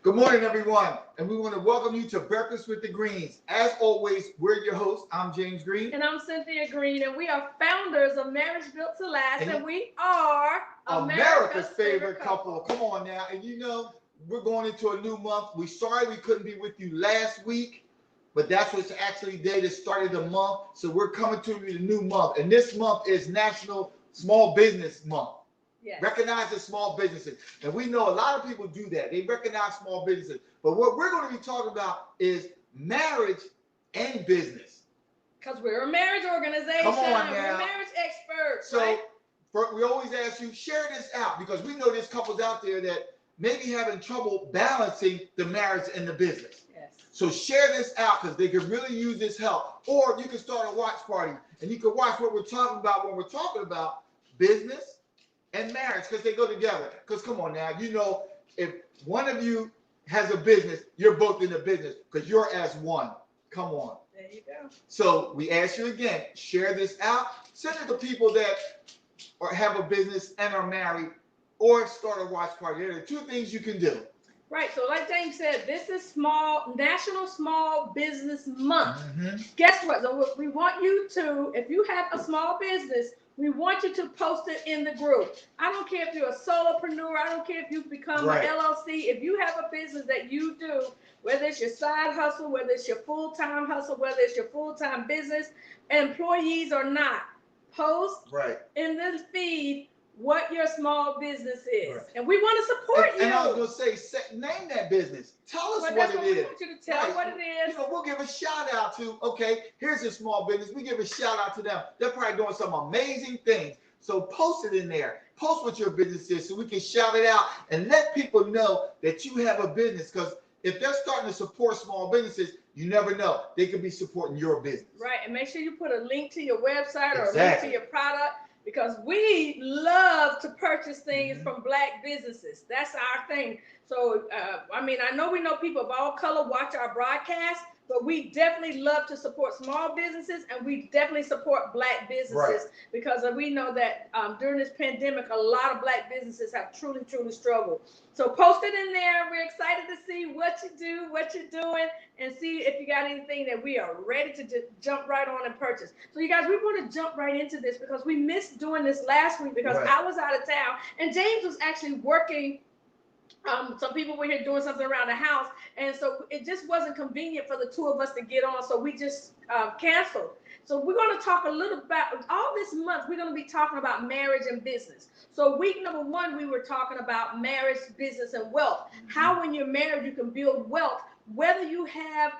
Good morning, everyone, and we want to welcome you to Breakfast with the Greenes. As always, we're your hosts. I'm James Greene. And I'm Cynthia Greene, and we are founders of Marriage Built to Last, and we are America's favorite couple. Come on now, and we're going into a new month. We're sorry we couldn't be with you last week, but that's what's actually day that started the month. So we're coming to you the new month, and this month is National Small Business Month. Yes. Recognize the small businesses. And we know a lot of people do that. They recognize small businesses. But what we're going to be talking about is marriage and business. Because we're a marriage organization. Come on now. We're marriage experts. So right? We always ask you, share this out, because we know there's couples out there that may be having trouble balancing the marriage and the business. Yes. So share this out, because they could really use this help. Or you can start a watch party, and you can watch what we're talking about when we're talking about business and marriage, because they go together. Because come on now, if one of you has a business, you're both in the business, because you're as one. Come on. There you go. So we ask you again, share this out. Send it to people that have a business and are married, or start a watch party. There are two things you can do. Right. So like James said, this is National Small Business Month. Mm-hmm. Guess what? So we want you to, if you have a small business, we want you to post it in the group. I don't care if you're a solopreneur. I don't care if you've become an LLC. If you have a business that you do, whether it's your side hustle, whether it's your full-time hustle, whether it's your full-time business, employees or not, post in this feed what your small business is. Right. And we want to support you. And I was going to say, name that business. Tell us what it is. We want you to tell what it is. We'll give a shout out to, here's a small business. We give a shout out to them. They're probably doing some amazing things. So post it in there. Post what your business is so we can shout it out and let people know that you have a business. Because if they're starting to support small businesses, you never know. They could be supporting your business. Right. And make sure you put a link to your website or a link to your product. Because we love to purchase things from Black businesses. That's our thing. So, I know we know people of all color watch our broadcast, but we definitely love to support small businesses, and we definitely support Black businesses because we know that during this pandemic, a lot of Black businesses have truly, truly struggled. So post it in there. We're excited to see what you do, what you're doing, and see if you got anything that we are ready to just jump right on and purchase. So you guys, we want to jump right into this because we missed doing this last week because I was out of town and James was actually working. Some people were here doing something around the house, and so it just wasn't convenient for the two of us to get on, so we just canceled. So we're going to talk a little about, all this month, we're going to be talking about marriage and business. So week number 1, we were talking about marriage, business, and wealth. How when you're married, you can build wealth, whether you have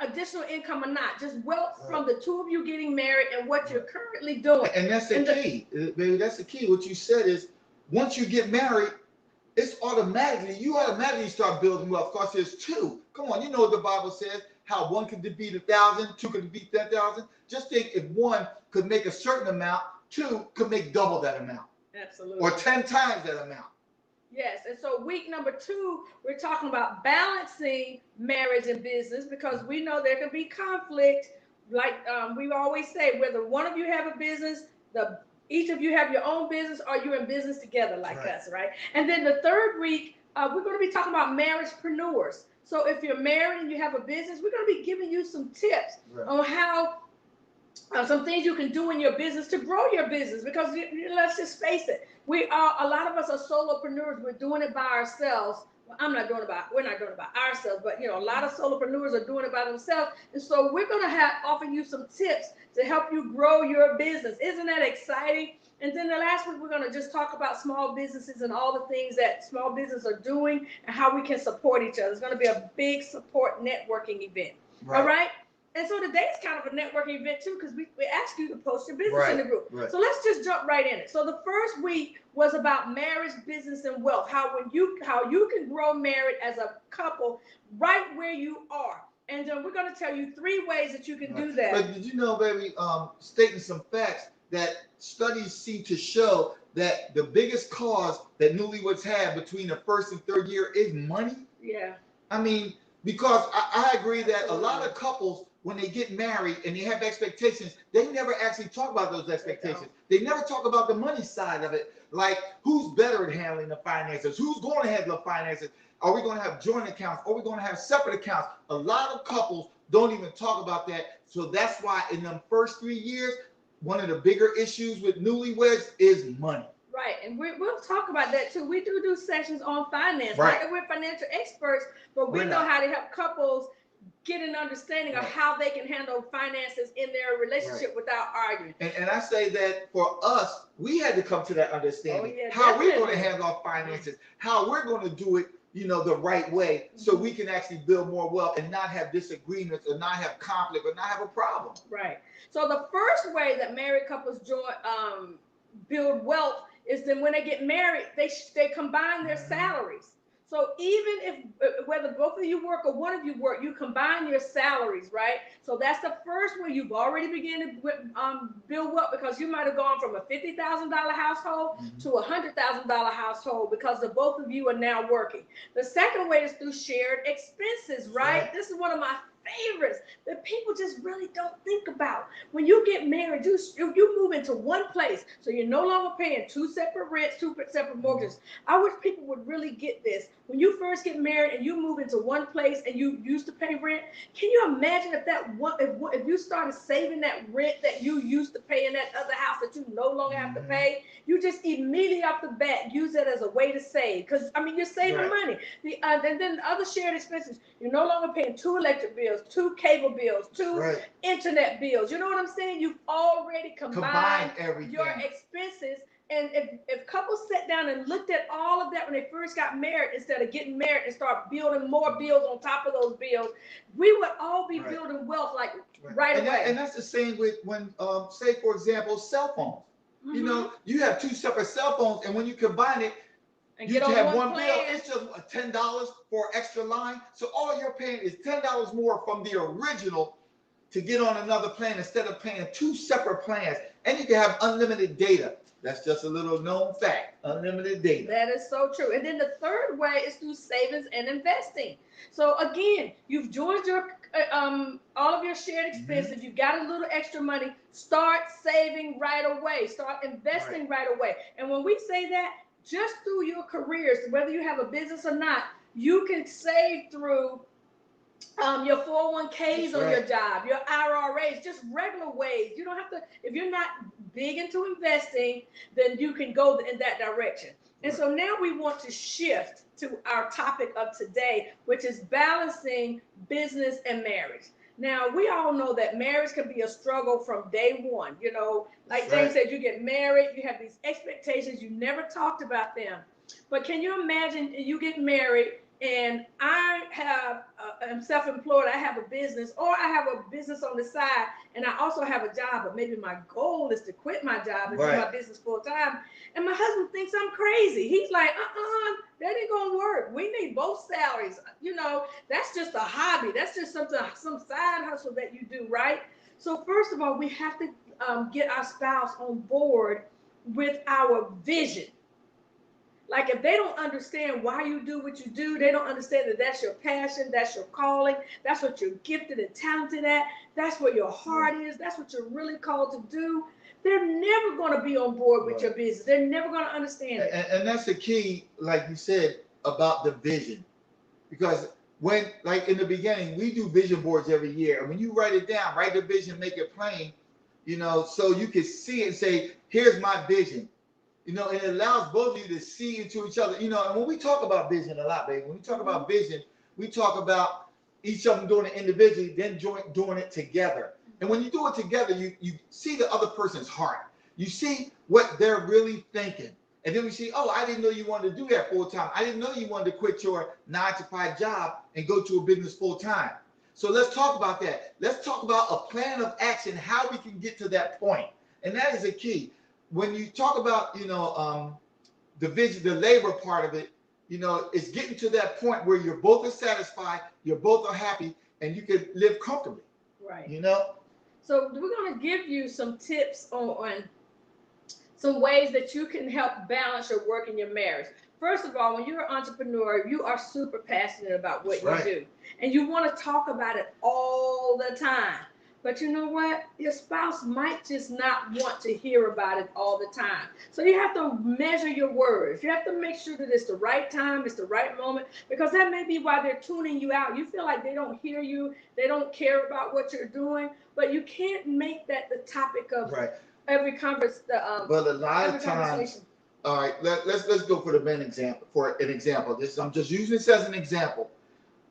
additional income or not, just wealth from the two of you getting married and what you're currently doing. And that's the key, baby, that's the key. What you said is, once you get married, you automatically start building wealth. Of course, there's two. Come on, you know what the Bible says, how one could defeat 1,000, two could defeat 10,000. Just think if one could make a certain amount, two could make double that amount. Absolutely. Or 10 times that amount. Yes, and so week number 2, we're talking about balancing marriage and business because we know there can be conflict. Like we always say, whether one of you have a business, each of you have your own business, or you're in business together like us, right? And then the 3rd week, we're going to be talking about marriagepreneurs. So if you're married and you have a business, we're going to be giving you some tips on how some things you can do in your business to grow your business. Because let's just face it, a lot of us are solopreneurs. We're doing it by ourselves. Well, we're not doing it by ourselves, but a lot of solopreneurs are doing it by themselves. And so we're going to offer you some tips to help you grow your business. Isn't that exciting? And then the last week, we're going to just talk about small businesses and all the things that small businesses are doing and how we can support each other. It's going to be a big support networking event. All right? And so today's kind of a networking event too, because we asked you to post your business in the group. So let's just jump right in it. So the first week was about marriage, business, and wealth. How you can grow married as a couple right where you are. And then we're going to tell you 3 ways that you can do that. But did you know, baby, stating some facts that studies seem to show that the biggest cause that newlyweds have between the 1st and 3rd year is money? Yeah. I mean, because I agree that a lot of couples, when they get married and they have expectations, they never actually talk about those expectations. They never talk about the money side of it. Like, who's better at handling the finances? Who's going to handle the finances? Are we going to have joint accounts? Are we going to have separate accounts? A lot of couples don't even talk about that. So that's why in them first 3 years, one of the bigger issues with newlyweds is money. Right, and we'll talk about that too. We do sessions on finance. Right. Not that we're financial experts, but we know how to help couples get an understanding of how they can handle finances in their relationship without arguing. And I say that for us, we had to come to that understanding. Oh, yeah, how we're going to handle our finances, how we're going to do it, you know, the right way, so we can actually build more wealth and not have disagreements or not have conflict or not have a problem. Right. So the first way that married couples build wealth is then when they get married, they combine their salaries. So even if whether both of you work or one of you work, you combine your salaries, right? So that's the first way you've already begun to build wealth, because you might have gone from a $50,000 household to a $100,000 household because the both of you are now working. The second way is through shared expenses, right? This is one of my favorites that people just really don't think about. When you get married, you move into one place, so you're no longer paying two separate rents, two separate mortgages. I wish people would really get this. When you first get married and you move into one place and you used to pay rent, can you imagine if you started saving that rent that you used to pay in that other house that you no longer have to pay? You just immediately off the bat use it as a way to save, because I mean you're saving money. And then the other shared expenses, you're no longer paying two electric bills, two cable bills, two internet bills. You know what I'm saying? You've already combined everything. Your expenses. And if couples sat down and looked at all of that when they first got married, instead of getting married and start building more bills on top of those bills, we would all be building wealth like right away. And that's the same with when, say for example, cell phones. You know, you have two separate cell phones, and when you combine it, you have one bill. It's just $10 for extra line. So all you're paying is $10 more from the original to get on another plan instead of paying two separate plans. And you can have unlimited data. That's just a little known fact. Unlimited data. That is so true. And then the third way is through savings and investing. So again, you've joined your all of your shared expenses. You've got a little extra money. Start saving right away. Start investing right away. And when we say that, just through your careers, whether you have a business or not, you can save through your 401ks on your job, your IRAs, just regular ways. You don't have to, if you're not big into investing, then you can go in that direction. And so now we want to shift to our topic of today, which is balancing business and marriage. Now, we all know that marriage can be a struggle from day one. You know, like James said, you get married, you have these expectations, you never talked about them. But can you imagine you get married and I am self-employed, I have a business, or I have a business on the side, and I also have a job, but maybe my goal is to quit my job and do my business full time. And my husband thinks I'm crazy. He's like, that ain't gonna work. We need both salaries. You know, that's just a hobby. That's just some side hustle that you do, right? So first of all, we have to get our spouse on board with our vision. Like if they don't understand why you do what you do, they don't understand that that's your passion, that's your calling, that's what you're gifted and talented at, that's where your heart is, that's what you're really called to do, they're never going to be on board with your business. They're never going to understand it. And that's the key, like you said, about the vision. Because when, like in the beginning, we do vision boards every year. And when you write it down, write the vision, make it plain, you know, so you can see it and say, here's my vision. You know, and it allows both of you to see into each other. You know, and when we talk about vision a lot, baby, when we talk about vision, we talk about each of them doing it individually, then doing it together. And when you do it together, you see the other person's heart. You see what they're really thinking. And then we see, oh, I didn't know you wanted to do that full time. I didn't know you wanted to quit your 9-to-5 job and go to a business full time. So let's talk about that. Let's talk about a plan of action, how we can get to that point. And that is a key. When you talk about, you know, the vision, the labor part of it, you know, it's getting to that point where you're both are satisfied, you're both are happy, and you can live comfortably. Right. You know? So we're going to give you some tips on some ways that you can help balance your work and your marriage. First of all, when you're an entrepreneur, you are super passionate about what you do. And you want to talk about it all the time. But you know what? Your spouse might just not want to hear about it all the time. So you have to measure your words. You have to make sure that it's the right time, it's the right moment, because that may be why they're tuning you out. You feel like they don't hear you, they don't care about what you're doing, but you can't make that the topic of every conversation. But a lot of times, all right, let's go for the men example. For an example, I'm just using this as an example.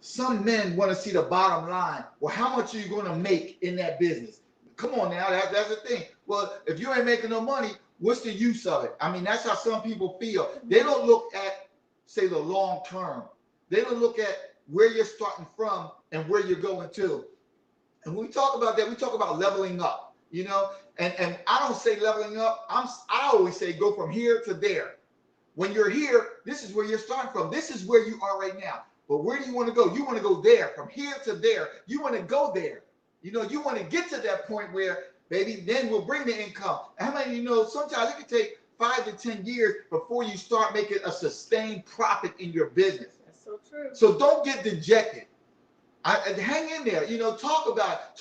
Some men want to see the bottom line. Well, how much are you going to make in that business? Come on now, that's the thing. Well, if you ain't making no money, what's the use of it? I mean, that's how some people feel. They don't look at, say, the long term. They don't look at where you're starting from and where you're going to. And when we talk about that, we talk about leveling up, you know? And I don't say leveling up. I always say go from here to there. When you're here, this is where you're starting from. This is where you are right now. But where do you want to go? You want to go there, from here to there. You want to go there. You know, you want to get to that point where, baby, then we'll bring the income. How many of you know sometimes it can take 5 to 10 years before you start making a sustained profit in your business. That's so true. So don't get dejected. Hang in there. You know, talk about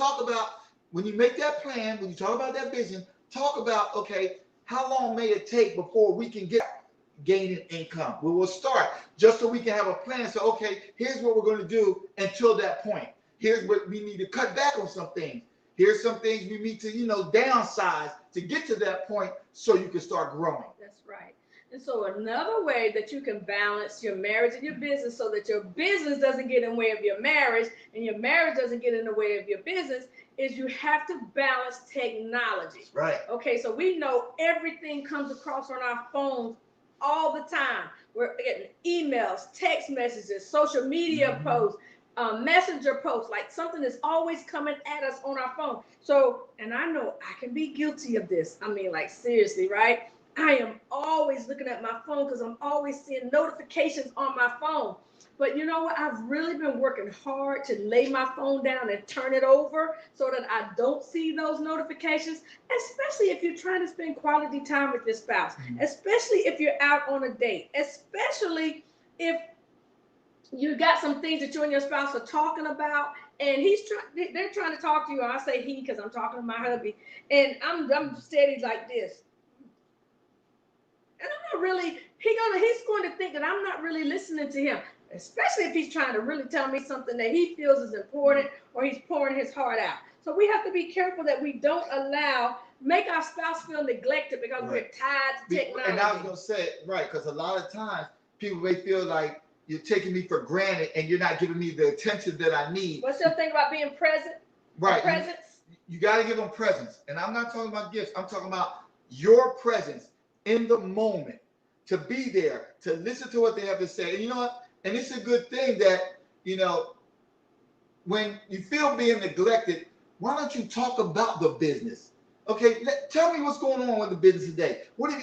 when you make that plan, when you talk about that vision, talk about, okay, how long may it take before we can get gaining income? We will start just so we can have a plan. So, okay, here's what we're going to do until that point. Here's what we need to cut back on some things. Here's some things we need to, you know, downsize to get to that point so you can start growing. That's right. And so another way that you can balance your marriage and your business so that your business doesn't get in the way of your marriage and your marriage doesn't get in the way of your business is you have to balance technology. Right. Okay, so we know everything comes across on our phones all the time. We're getting emails, text messages, social media posts, messenger posts, like something is always coming at us on our phone. So, and I know I can be guilty of this. I mean, like seriously, right? I am always looking at my phone because I'm always seeing notifications on my phone. But you know what? I've really been working hard to lay my phone down and turn it over so that I don't see those notifications, especially if you're trying to spend quality time with your spouse, especially if you're out on a date, especially if you got some things that you and your spouse are talking about and they're trying to talk to you. I say he because I'm talking to my hubby, and I'm steady like this. And I'm not really, he's going to think that I'm not really listening to him, especially if he's trying to really tell me something that he feels is important or he's pouring his heart out. So we have to be careful that we don't make our spouse feel neglected because we're tied to technology. And I was going to say, right, because a lot of times people may feel like you're taking me for granted and you're not giving me the attention that I need. What's your thing about being present? Right. Presence? You got to give them presence. And I'm not talking about gifts. I'm talking about your presence in the moment, to be there, to listen to what they have to say. And you know what? And it's a good thing that, you know, when you feel being neglected, why don't you talk about the business? Okay, tell me what's going on with the business today. What have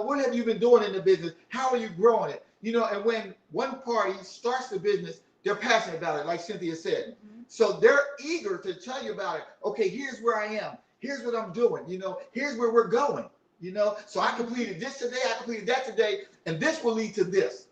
what have you been doing in the business? How are you growing it? You know, and when one party starts the business, they're passionate about it, like Cynthia said. So they're eager to tell you about it. Okay, here's where I am. Here's what I'm doing. You know, here's where we're going. You know, so I completed this today, I completed that today, and this will lead to this.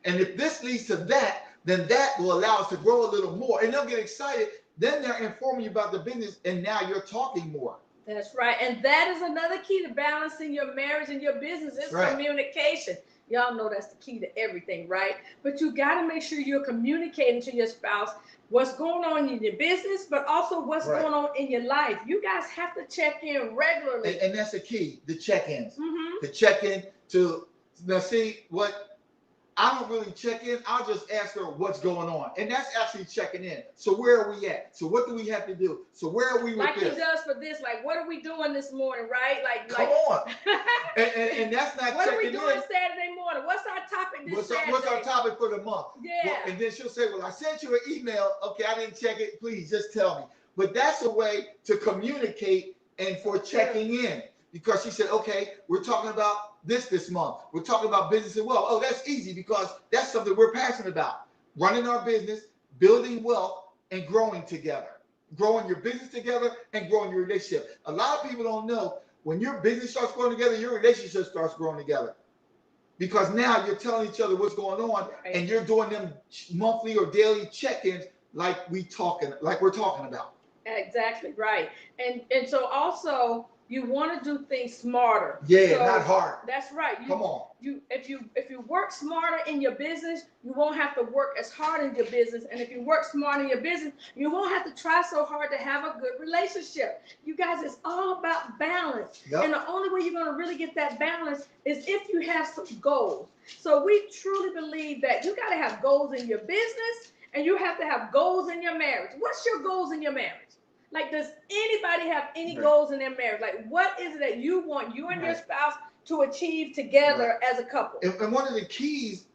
And if this leads to that, then that will allow us to grow a little more. And they'll get excited. Then they're informing you about the business, and now you're talking more. That's right. And that is another key to balancing your marriage and your business is communication. Y'all know that's the key to everything, right? But you got to make sure you're communicating to your spouse what's going on in your business, but also what's going on in your life. You guys have to check in regularly. And that's the key, the check-ins. The check-in to, now see, what I don't really check in. I'll just ask her what's going on. And that's actually checking in. So where are we at? So what do we have to do? So where are we with this? Like he does for this. Like, what are we doing this morning, right? Come on. and that's not what checking in. What are we doing Saturday morning? What's our topic this Saturday? What's our topic for the month? Yeah. Well, and then she'll say, well, I sent you an email. Okay, I didn't check it. Please just tell me. But that's a way to communicate and for checking in. Because she said, okay, we're talking about this month. We're talking about business and wealth. Oh, that's easy because that's something we're passionate about. Running our business, building wealth, and growing together. Growing your business together and growing your relationship. A lot of people don't know when your business starts growing together, your relationship starts growing together. Because now you're telling each other what's going on and you're doing them monthly or daily check-ins like we're talking about. Exactly, right. And so also you want to do things smarter. Yeah, so not hard. That's right. Come on. If you work smarter in your business, you won't have to work as hard in your business. And if you work smart in your business, you won't have to try so hard to have a good relationship. You guys, it's all about balance. Yep. And the only way you're going to really get that balance is if you have some goals. So we truly believe that you got to have goals in your business and you have to have goals in your marriage. What's your goals in your marriage? Like, does anybody have any goals in their marriage? Like, what is it that you want you and your spouse to achieve together as a couple? And one of the keys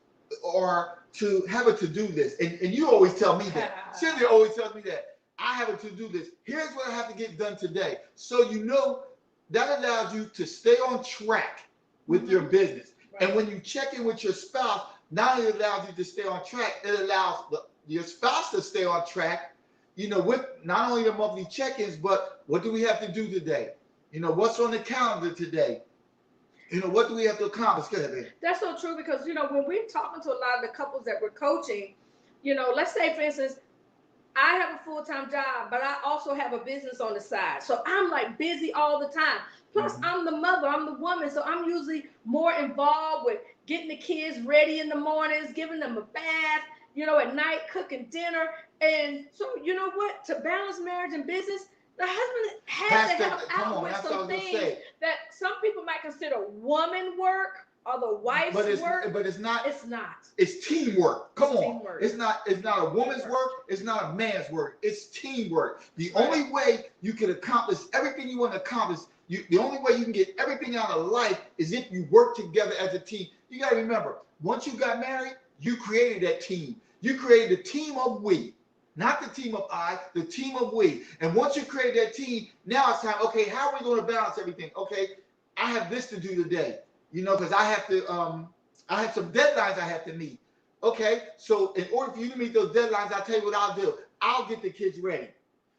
are to have a to-do list. And you always tell me that. Cindy always tells me that. I have a to-do list. Here's what I have to get done today. So you know that allows you to stay on track with your business. Right. And when you check in with your spouse, not only allows you to stay on track, it allows your spouse to stay on track, you know, with not only the monthly check-ins, but what do we have to do today? You know, what's on the calendar today? You know, what do we have to accomplish? That's so true because, you know, when we're talking to a lot of the couples that we're coaching, you know, let's say, for instance, I have a full-time job, but I also have a business on the side. So I'm like busy all the time. Plus, I'm the mother, I'm the woman. So I'm usually more involved with getting the kids ready in the mornings, giving them a bath, you know, at night, cooking dinner. And so, you know what? To balance marriage and business, the husband has to help out with some things that some people might consider woman work or the wife's work. But it's not. It's not. It's teamwork. Come on. Teamwork. It's not a woman's work. It's not a man's work. It's teamwork. The only way you can accomplish everything you want to accomplish, the only way you can get everything out of life is if you work together as a team. You got to remember, once you got married, you created that team. You created a team of we. Not the team of I, the team of we. And once you create that team, now it's time, okay, how are we going to balance everything? Okay, I have this to do today, you know, because I have some deadlines I have to meet. Okay, so in order for you to meet those deadlines, I'll tell you what I'll do. I'll get the kids ready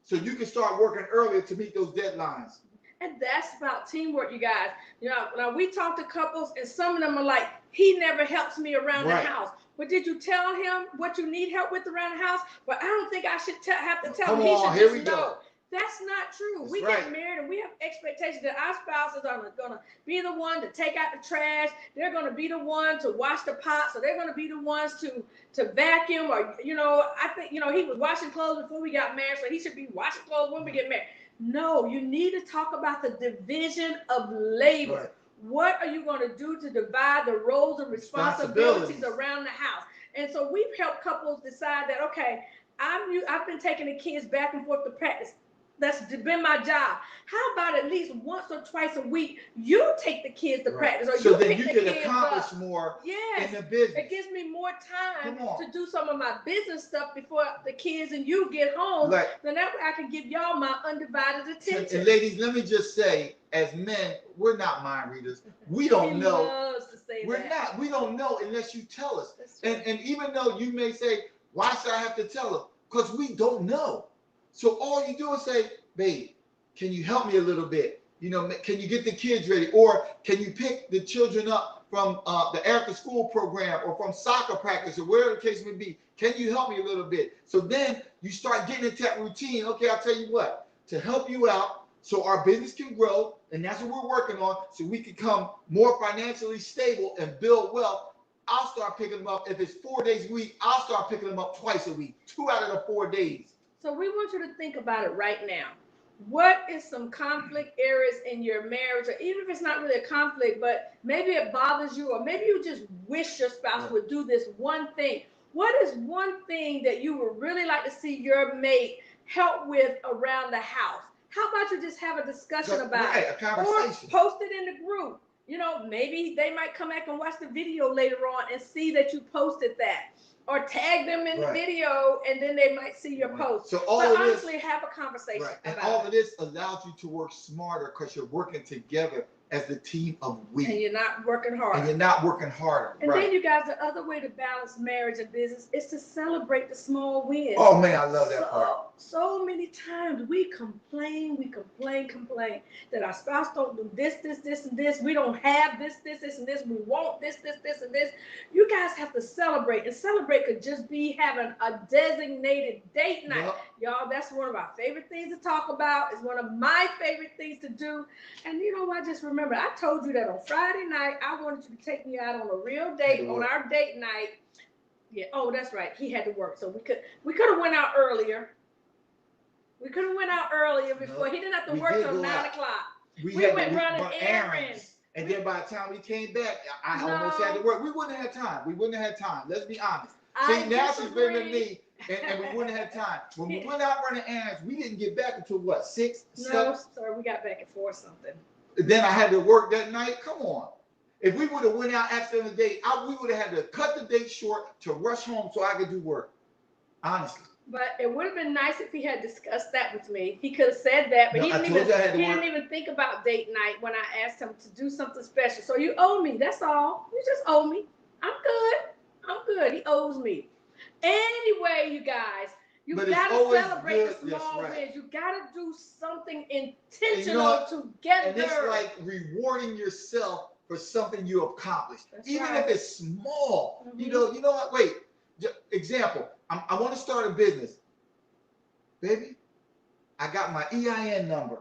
so you can start working earlier to meet those deadlines. And that's about teamwork, you guys. You know, now we talk to couples and some of them are like, he never helps me around the house. But did you tell him what you need help with around the house? But I don't think I should have to tell him. He should just know. That's not true. We get married and we have expectations that our spouses are going to be the one to take out the trash. They're going to be the one to wash the pots. Or they're going to be the ones to vacuum. Or, you know, I think, you know, he was washing clothes before we got married, so he should be washing clothes when we get married. No, you need to talk about the division of labor. Right. What are you going to do to divide the roles and responsibilities around the house? And so we've helped couples decide that, okay, I've been taking the kids back and forth to practice. That's been my job. How about at least once or twice a week, you take the kids to practice, or so then you can accomplish more in the business. It gives me more time to do some of my business stuff before the kids and you get home. Then that way I can give y'all my undivided attention. And ladies, let me just say, as men, we're not mind readers. We don't know. Loves to say we're not. We don't know unless you tell us. And even though you may say, why should I have to tell them? Because we don't know. So all you do is say, babe, can you help me a little bit? You know, can you get the kids ready? Or can you pick the children up from the after school program or from soccer practice or whatever the case may be? Can you help me a little bit? So then you start getting into that routine. Okay, I'll tell you what, to help you out so our business can grow, and that's what we're working on, so we can become more financially stable and build wealth. I'll start picking them up. If it's 4 days a week, I'll start picking them up twice a week, 2 out of the 4 days. So we want you to think about it right now. What is some conflict areas in your marriage, or even if it's not really a conflict, but maybe it bothers you, or maybe you just wish your spouse would do this one thing. What is one thing that you would really like to see your mate help with around the house? How about you just have a discussion about it? A conversation. Or post it in the group. You know, maybe they might come back and watch the video later on and see that you posted that. Or tag them in the video, and then they might see your post. So honestly, have a conversation. And all of this allows you to work smarter because you're working together as the team of we. And you're not working harder. And you're not working harder. And then you guys, the other way to balance marriage and business is to celebrate the small wins. Oh man, I love that part. So many times we complain that our spouse don't do this, and this. We don't have this, and this. We want this, and this. You guys have to celebrate. And celebrate could just be having a designated date night. Yep. Y'all, that's one of our favorite things to talk about. It's one of my favorite things to do. And you know what? Just remember, I told you that on Friday night, I wanted you to take me out on a real date on our date night. Yeah. Oh, that's right. He had to work, so we could have went out earlier. We could have went out earlier before. He didn't have to work till 9 o'clock. We went running errands. And then by the time we came back, I almost had to work. We wouldn't have had time. Let's be honest. See, now she's blaming me, and we wouldn't have time. When we went out running errands, we didn't get back until what, 6, 7? No, sorry, we got back at 4 something. Then I had to work that night. Come on. If we would have went out after the date, we would have had to cut the date short to rush home so I could do work. Honestly. But it would have been nice if he had discussed that with me. He could have said that, but he didn't even think about date night when I asked him to do something special. So you owe me. That's all. You just owe me. I'm good. He owes me. Anyway, you guys, you gotta celebrate the small wins. You gotta do something intentional together. And it's like rewarding yourself for something you accomplished, even if it's small. Mm-hmm. You know what? Wait. Example. I want to start a business. Baby, I got my EIN number.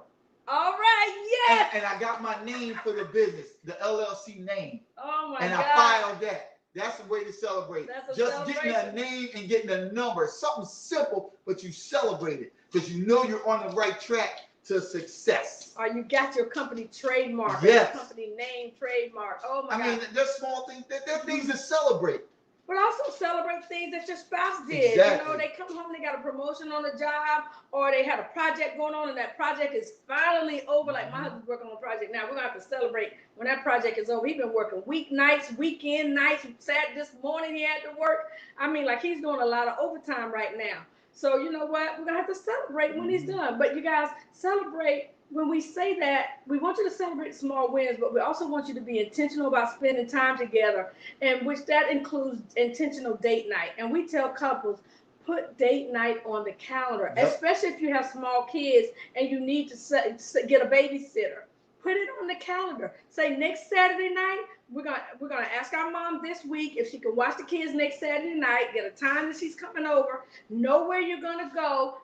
All right, yes. And I got my name for the business, the LLC name. Oh my God. And I filed that. That's the way to celebrate. Just getting a name and getting a number. Something simple, but you celebrate it because you know you're on the right track to success. Or you got your company trademark. Yes. Your company name trademark. Oh my God. I mean, there's small things. There are things to celebrate. But also celebrate things that your spouse did. Exactly. You know, they come home, they got a promotion on the job, or they had a project going on, and that project is finally over. Like my husband's working on a project now. We're gonna have to celebrate when that project is over. He's been working weeknights, weekend nights. Saturday this morning he had to work. I mean, like he's doing a lot of overtime right now. So you know what? We're gonna have to celebrate when he's done. But you guys celebrate. When we say that, we want you to celebrate small wins, but we also want you to be intentional about spending time together, and which that includes intentional date night. And we tell couples, put date night on the calendar, especially if you have small kids and you need to get a babysitter. Put it on the calendar. Say next Saturday night, we're gonna ask our mom this week if she can watch the kids next Saturday night. Get a time that she's coming over. Know where you're gonna go.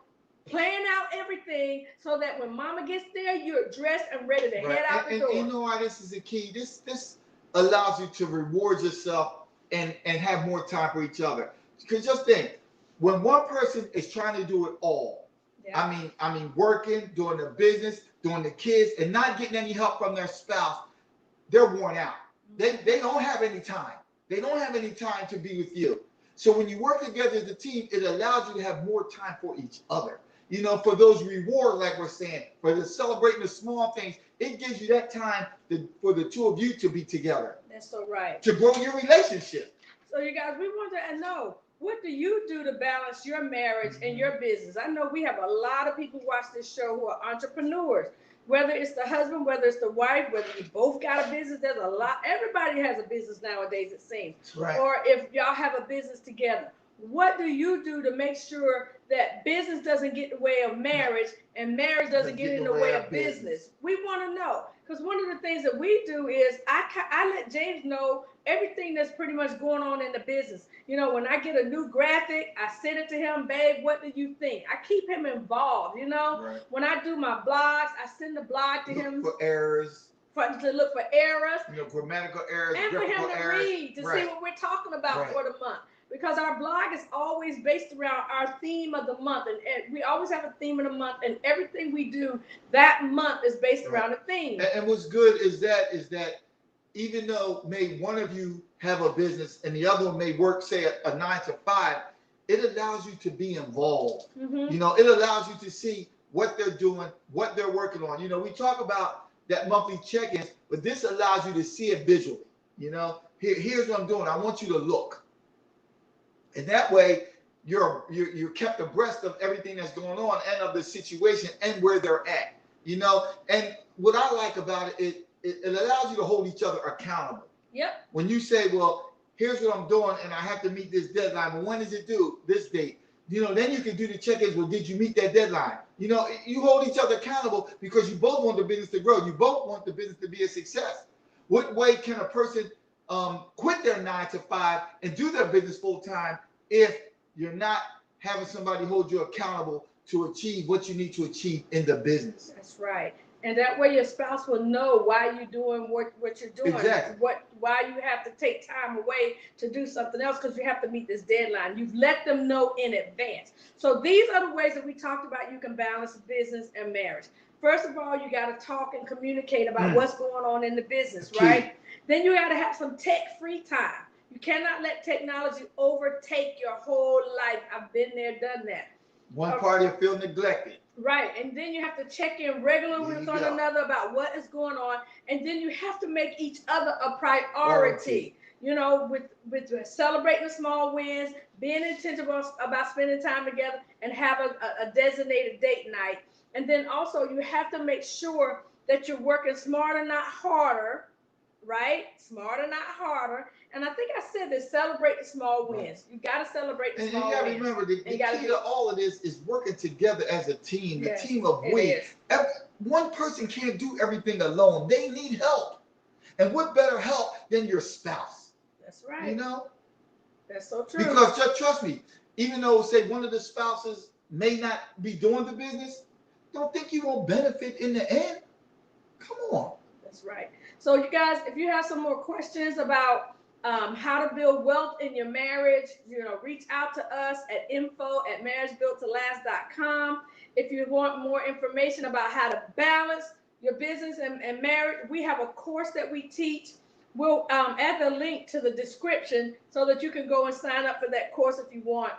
Plan out everything so that when mama gets there, you're dressed and ready to head out the door. And you know why this is the key? This allows you to reward yourself and have more time for each other. Because just think, when one person is trying to do it all, I mean working, doing the business, doing the kids, and not getting any help from their spouse, they're worn out. They don't have any time. They don't have any time to be with you. So when you work together as a team, it allows you to have more time for each other. You know, for those rewards, like we're saying, for the celebrating the small things, it gives you that time for the two of you to be together. That's so right. To grow your relationship. So you guys, we want to know, what do you do to balance your marriage and your business? I know we have a lot of people watch this show who are entrepreneurs. Whether it's the husband, whether it's the wife, whether you both got a business, there's a lot. Everybody has a business nowadays, it seems. Right. Or if y'all have a business together. What do you do to make sure that business doesn't get in the way of marriage and marriage doesn't get in the way of business? We want to know, because one of the things that we do is I let James know everything that's pretty much going on in the business. You know, when I get a new graphic, I send it to him, babe, what do you think? I keep him involved, you know. Right. When I do my blogs, I send the blog to him. For errors. To look for errors. You know, grammatical errors. And for him to read, to see what we're talking about for the month. Because our blog is always based around our theme of the month. And we always have a theme of the month. And everything we do that month is based around a theme. And what's good is that even though may one of you have a business and the other one may work, say, a 9 to 5, it allows you to be involved. Mm-hmm. You know, it allows you to see what they're doing, what they're working on. You know, we talk about that monthly check-ins, but this allows you to see it visually. You know, here's what I'm doing. I want you to look. And that way, you're kept abreast of everything that's going on and of the situation and where they're at. You know, and what I like about it is it allows you to hold each other accountable. Yep. When you say, well, here's what I'm doing and I have to meet this deadline, but when is it due? This date. Then you can do the check-ins. Well, did you meet that deadline? You hold each other accountable because you both want the business to grow. You both want the business to be a success. What way can a person quit their 9 to 5 and do their business full time if you're not having somebody hold you accountable to achieve what you need to achieve in the business? That's right. And that way your spouse will know why you're doing what you're doing. Exactly. Why you have to take time away to do something else because you have to meet this deadline. You've let them know in advance. So these are the ways that we talked about you can balance business and marriage. First of all, you got to talk and communicate about what's going on in the business, right? Then you got to have some tech-free time. You cannot let technology overtake your whole life. I've been there, done that. One party will feel neglected. Right, and then you have to check in regularly with one another about what is going on, and then you have to make each other a priority. With celebrating the small wins, being intentional about spending time together, and have a designated date night. And then also you have to make sure that you're working smarter, not harder, right? Smarter, not harder. And I think I said this, celebrate the small wins. You got to celebrate the small wins. And you got to remember, the key to all of this is working together as a team, the team of we. One person can't do everything alone. They need help. And what better help than your spouse? That's right. That's so true. Because just trust me, even though, say, one of the spouses may not be doing the business, don't think you won't benefit in the end. Come on. That's right. So you guys, if you have some more questions about how to build wealth in your marriage, reach out to us at info@marriagebuilttolast.com. If you want more information about how to balance your business and marriage, we have a course that we teach. We'll add the link to the description so that you can go and sign up for that course if you want.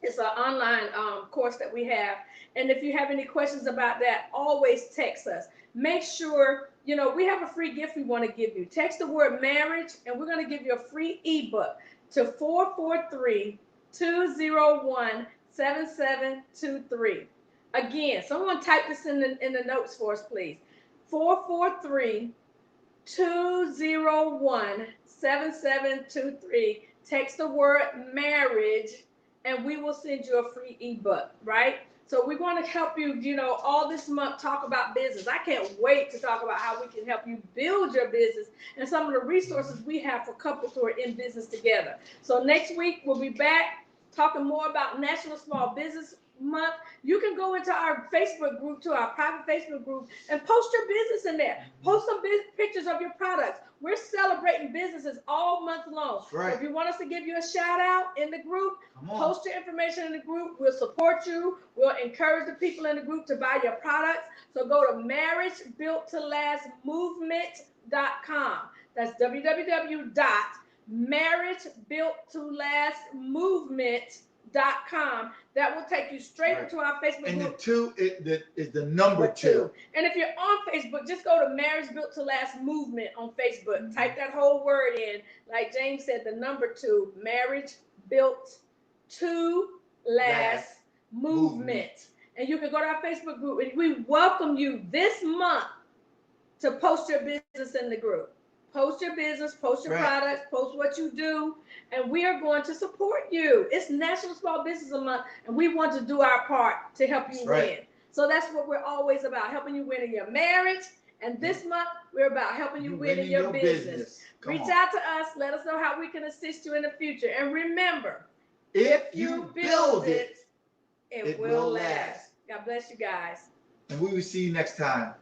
It's an online course that we have. And if you have any questions about that, always text us. Make sure, we have a free gift we want to give you. Text the word marriage, and we're going to give you a free ebook to 443-201-7723. Again, someone type this in the notes for us, please. 443-201-7723. Text the word marriage, and we will send you a free ebook, right? So we want to help you, all this month talk about business. I can't wait to talk about how we can help you build your business and some of the resources we have for couples who are in business together. So next week, we'll be back talking more about National Small Business Month. You can go into our Facebook group, to our private Facebook group, and post your business in there. Post some pictures of your products. We're celebrating businesses all month long. Right. So if you want us to give you a shout out in the group, post your information in the group. We'll support you. We'll encourage the people in the group to buy your products. So go to marriagebuilttolastmovement.com. That's www.marriagebuilttolastmovement.com. That will take you straight into our Facebook group. And the 2 is the number 2. And if you're on Facebook, just go to Marriage Built to Last Movement on Facebook. Type that whole word in. Like James said, the number 2, Marriage Built to Last Movement. And you can go to our Facebook group, and we welcome you this month to post your business in the group. Post your business, post your products, post what you do, and we are going to support you. It's National Small Business Month, and we want to do our part to help you win. So that's what we're always about, helping you win in your marriage. And this month, we're about helping you win in your business. Reach out to us. Let us know how we can assist you in the future. And remember, if you build it, it will last. God bless you guys. And we will see you next time.